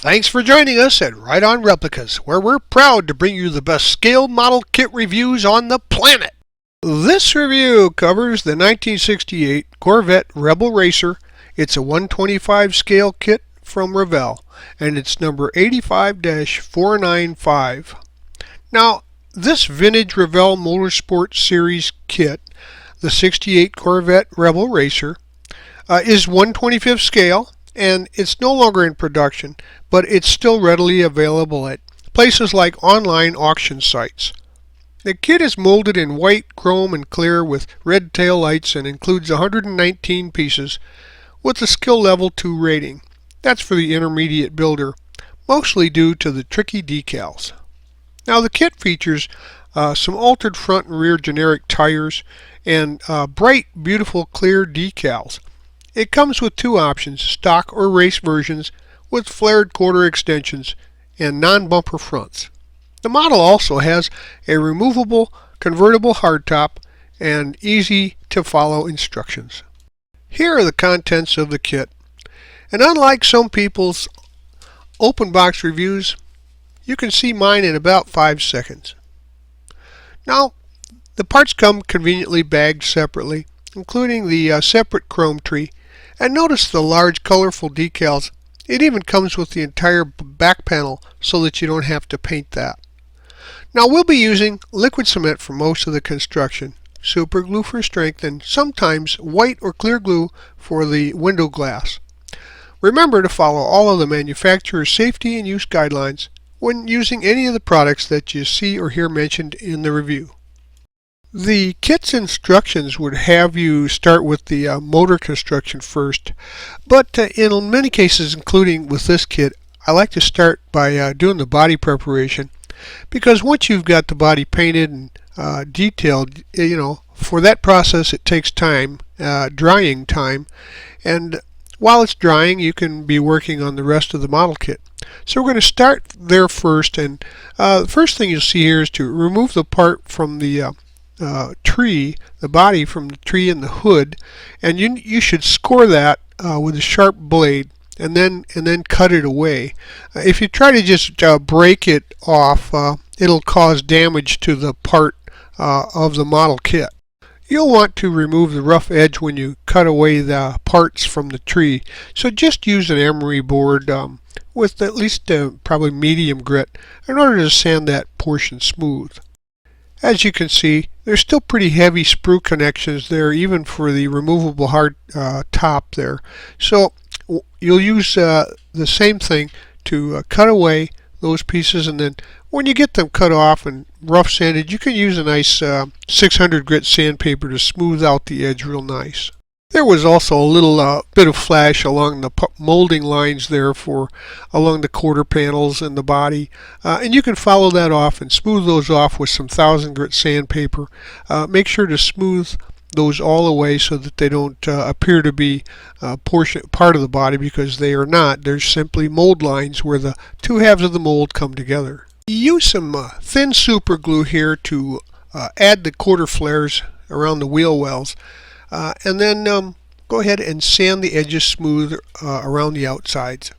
Thanks for joining us at Right On Replicas, where we're proud to bring you the best scale model kit reviews on the planet. This review covers the 1968 Corvette Rebel Racer. It's a 125 scale kit from Revell, and it's number 85-495. Now, this vintage Revell Motorsport Series kit, the 68 Corvette Rebel Racer, is 1/25th scale, and it's no longer in production, but it's still readily available at places like online auction sites. The kit is molded in white, chrome, and clear with red tail lights and includes 119 pieces with a skill level 2 rating. That's for the intermediate builder, mostly due to the tricky decals. Now the kit features some altered front and rear generic tires and bright, beautiful, clear decals. It comes with two options, stock or race versions with flared quarter extensions and non-bumper fronts. The model also has a removable convertible hardtop and easy to follow instructions. Here are the contents of the kit, and unlike some people's open box reviews, you can see mine in about 5 seconds. Now, the parts come conveniently bagged separately, including the separate chrome tree. And notice the large colorful decals. It even comes with the entire back panel so that you don't have to paint that. Now we'll be using liquid cement for most of the construction, super glue for strength, and sometimes white or clear glue for the window glass. Remember to follow all of the manufacturer's safety and use guidelines when using any of the products that you see or hear mentioned in the review. The kit's instructions would have you start with the motor construction first, but in many cases, including with this kit, I like to start by doing the body preparation, because once you've got the body painted and detailed, for that process it takes time, drying time, and while it's drying you can be working on the rest of the model kit. So we're going to start there first, and the first thing you'll see here is to remove the part from the tree, the body from the tree and the hood, and you should score that with a sharp blade and then cut it away. If you try to just break it off, it'll cause damage to the part of the model kit. You'll want to remove the rough edge when you cut away the parts from the tree, so just use an emery board with at least probably medium grit in order to sand that portion smooth. As you can see, there's still pretty heavy sprue connections there, even for the removable hard top there. So you'll use the same thing to cut away those pieces, and then when you get them cut off and rough sanded, you can use a nice 600 grit sandpaper to smooth out the edge real nice. There was also a little bit of flash along the molding lines there along the quarter panels and the body, and you can follow that off and smooth those off with some 1000 grit sandpaper. Make sure to smooth those all away so that they don't appear to be part of the body, because they are not. They're simply mold lines where the two halves of the mold come together. Use some thin super glue here to add the quarter flares around the wheel wells. And then go ahead and sand the edges smooth around the outsides.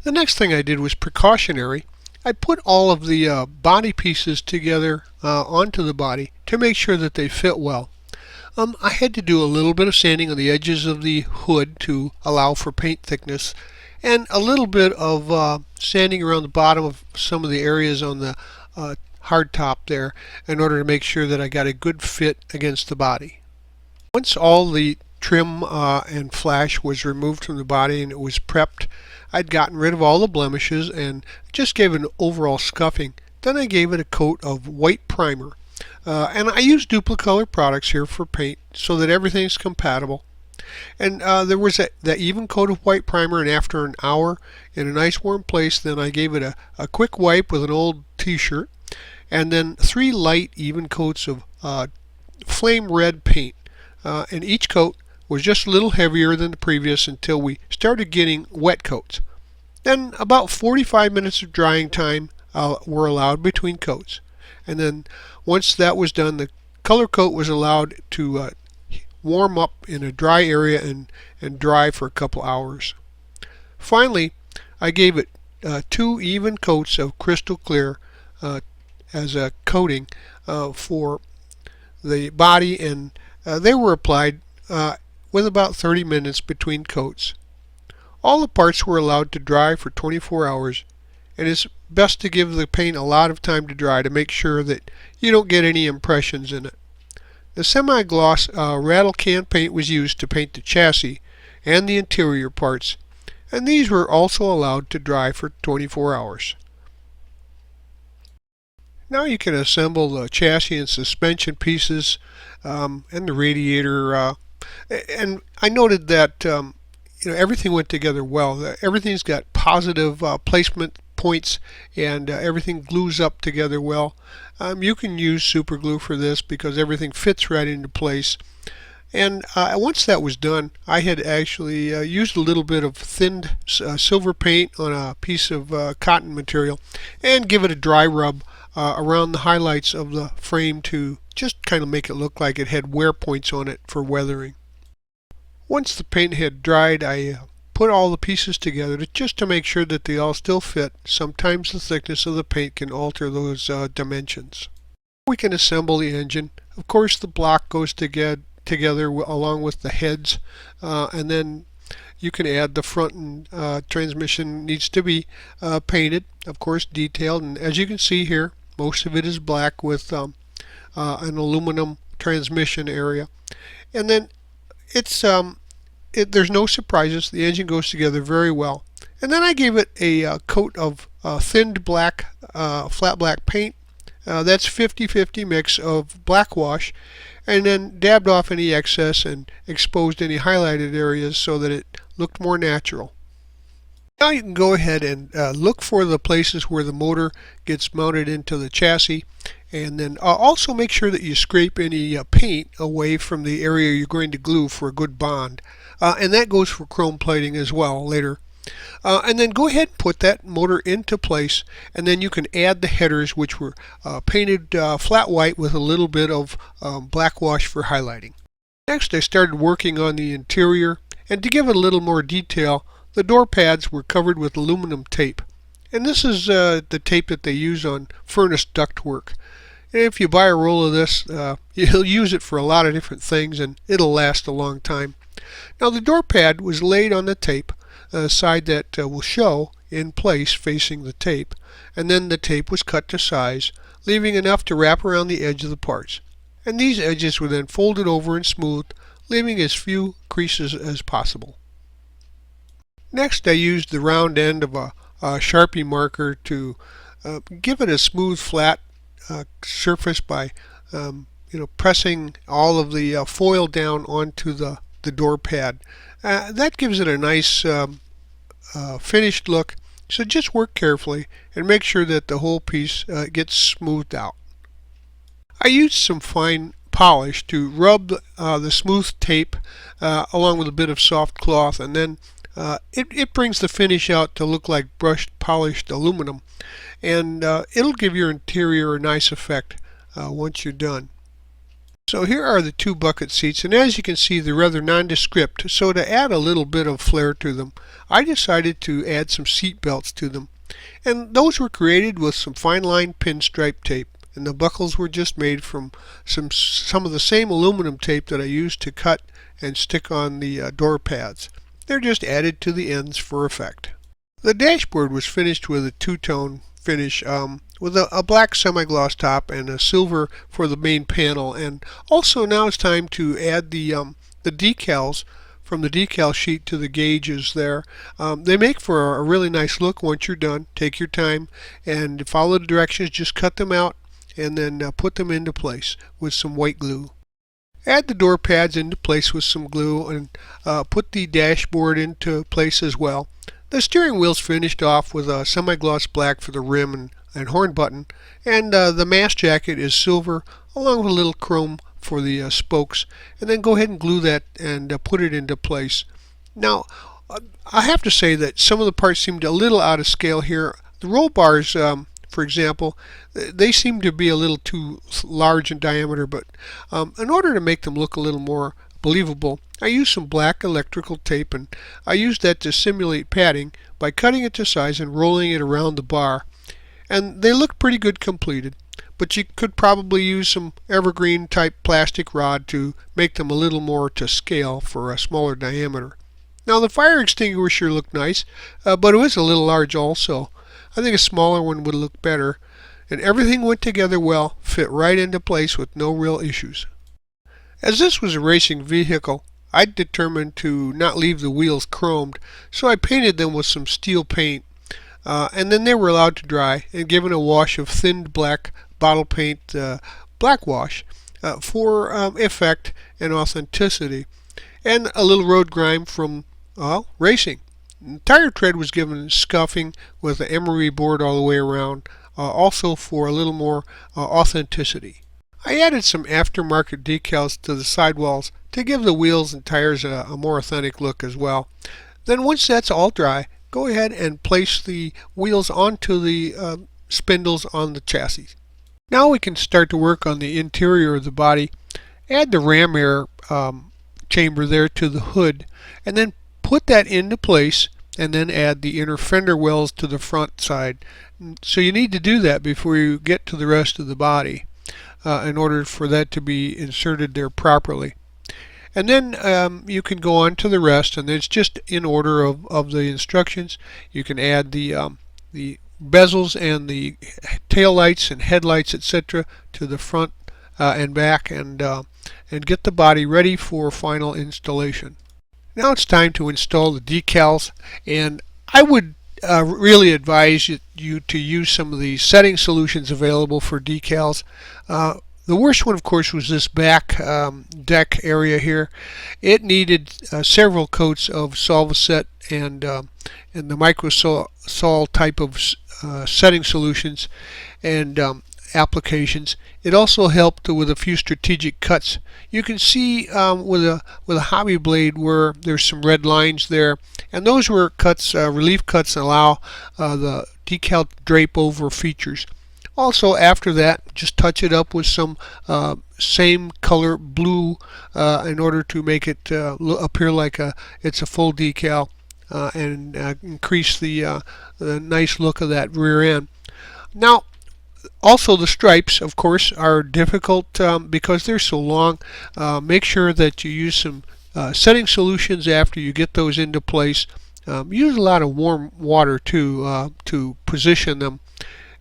The next thing I did was precautionary. I put all of the body pieces together onto the body to make sure that they fit well. I had to do a little bit of sanding on the edges of the hood to allow for paint thickness, and a little bit of sanding around the bottom of some of the areas on the hard top there in order to make sure that I got a good fit against the body. Once all the trim and flash was removed from the body and it was prepped, I'd gotten rid of all the blemishes and just gave it an overall scuffing. Then I gave it a coat of white primer. And I used Duplicolor products here for paint so that everything's compatible. And there was that even coat of white primer, and after an hour in a nice warm place, then I gave it a quick wipe with an old t-shirt, and then 3 light even coats of flame red paint. And each coat was just a little heavier than the previous until we started getting wet coats. Then about 45 minutes of drying time were allowed between coats. And then once that was done, the color coat was allowed to warm up in a dry area and dry for a couple hours. Finally, I gave it 2 even coats of crystal clear as a coating for the body, and they were applied with about 30 minutes between coats. All the parts were allowed to dry for 24 hours, and it's best to give the paint a lot of time to dry to make sure that you don't get any impressions in it. The semi-gloss rattle can paint was used to paint the chassis and the interior parts, and these were also allowed to dry for 24 hours. Now you can assemble the chassis and suspension pieces and the radiator. And I noted that everything went together well. Everything's got positive placement points, and everything glues up together well. You can use super glue for this because everything fits right into place. And once that was done, I had actually used a little bit of thinned silver paint on a piece of cotton material and give it a dry rub around the highlights of the frame to just kind of make it look like it had wear points on it for weathering. Once the paint had dried, I put all the pieces together just to make sure that they all still fit. Sometimes the thickness of the paint can alter those dimensions. We can assemble the engine. Of course, the block goes together along with the heads, and then you can add the front, and transmission needs to be painted, of course detailed, and as you can see here, most of it is black with an aluminum transmission area. And then there's no surprises. The engine goes together very well. And then I gave it a coat of thinned black, flat black paint. That's 50-50 mix of black wash, and then dabbed off any excess and exposed any highlighted areas so that it looked more natural. Now you can go ahead and look for the places where the motor gets mounted into the chassis, and then also make sure that you scrape any paint away from the area you're going to glue for a good bond. And that goes for chrome plating as well later. And then go ahead and put that motor into place, and then you can add the headers, which were painted flat white with a little bit of black wash for highlighting. Next, I started working on the interior, and to give it a little more detail, the door pads were covered with aluminum tape. And this is the tape that they use on furnace ductwork. And if you buy a roll of this, you'll use it for a lot of different things, and it'll last a long time. Now the door pad was laid on the tape, side that will show in place facing the tape, and then the tape was cut to size, leaving enough to wrap around the edge of the parts. And these edges were then folded over and smoothed, leaving as few creases as possible. Next, I used the round end of a Sharpie marker to give it a smooth, flat surface by pressing all of the foil down onto the door pad. That gives it a nice finished look, so just work carefully and make sure that the whole piece gets smoothed out. I used some fine polish to rub the smooth tape along with a bit of soft cloth, and then it brings the finish out to look like brushed polished aluminum, and it'll give your interior a nice effect once you're done. So here are the 2 bucket seats, and as you can see, they're rather nondescript, so to add a little bit of flair to them, I decided to add some seat belts to them. And those were created with some fine line pinstripe tape, and the buckles were just made from some of the same aluminum tape that I used to cut and stick on the door pads. They're just added to the ends for effect. The dashboard was finished with a two-tone finish with a black semi-gloss top and a silver for the main panel. And also now it's time to add the decals from the decal sheet to the gauges there. They make for a really nice look once you're done. Take your time and follow the directions. Just cut them out and then put them into place with some white glue. Add the door pads into place with some glue, and put the dashboard into place as well. The steering wheel's finished off with a semi-gloss black for the rim and horn button, and the mast jacket is silver along with a little chrome for the spokes. And then go ahead and glue that and put it into place. Now I have to say that some of the parts seemed a little out of scale here. The roll bars, for example, they seem to be a little too large in diameter, but in order to make them look a little more believable, I used some black electrical tape, and I used that to simulate padding by cutting it to size and rolling it around the bar. And they look pretty good completed, but you could probably use some evergreen type plastic rod to make them a little more to scale for a smaller diameter. Now the fire extinguisher looked nice, but it was a little large also. I think a smaller one would look better, and everything went together well, fit right into place with no real issues. As this was a racing vehicle, I determined to not leave the wheels chromed, so I painted them with some steel paint, and then they were allowed to dry and given a wash of thinned black bottle paint, black wash, for effect and authenticity, and a little road grime from racing. The tire tread was given scuffing with the emery board all the way around, also for a little more authenticity. I added some aftermarket decals to the sidewalls to give the wheels and tires a more authentic look as well. Then once that's all dry, go ahead and place the wheels onto the spindles on the chassis. Now we can start to work on the interior of the body. Add the ram air chamber there to the hood, and then put that into place, and then add the inner fender wells to the front side. So you need to do that before you get to the rest of the body in order for that to be inserted there properly. And then you can go on to the rest, and it's just in order of the instructions. You can add the bezels and the tail lights and headlights, etc., to the front and back, and get the body ready for final installation. Now it's time to install the decals, and I would really advise you to use some of the setting solutions available for decals. The worst one, of course, was this back deck area here. It needed several coats of Solvacet and the microsol type of setting solutions and applications. It also helped with a few strategic cuts. You can see with a hobby blade where there's some red lines there, and those were cuts, relief cuts, that allow the decal to drape over features. Also, after that, just touch it up with some same color blue in order to make it appear like it's a full decal and increase the nice look of that rear end. Now, also the stripes, of course, are difficult because they're so long. Make sure that you use some setting solutions after you get those into place. Use a lot of warm water to position them,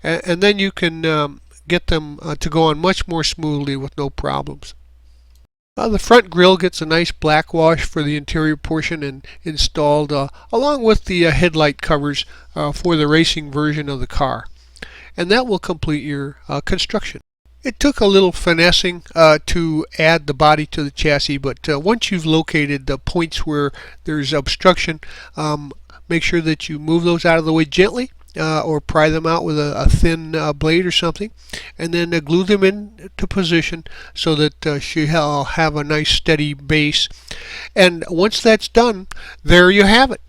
and then you can get them to go on much more smoothly with no problems. The front grille gets a nice black wash for the interior portion and installed along with the headlight covers for the racing version of the car. And that will complete your construction. It took a little finessing to add the body to the chassis, but once you've located the points where there's obstruction, make sure that you move those out of the way gently or pry them out with a thin blade or something, and then glue them into position so that you'll have a nice steady base. And once that's done, there you have it.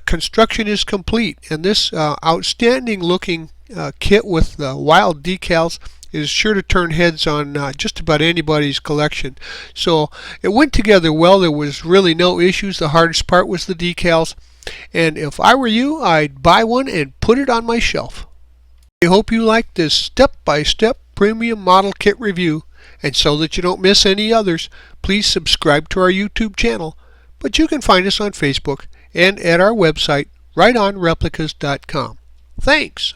Construction is complete, and this outstanding looking kit with the wild decals is sure to turn heads on just about anybody's collection. So it went together well. There was really no issues. The hardest part was the decals, and if I were you, I'd buy one and put it on my shelf. I hope you liked this step-by-step premium model kit review, and so that you don't miss any others, please subscribe to our YouTube channel, but you can find us on Facebook and at our website rightonreplicas.com. Thanks!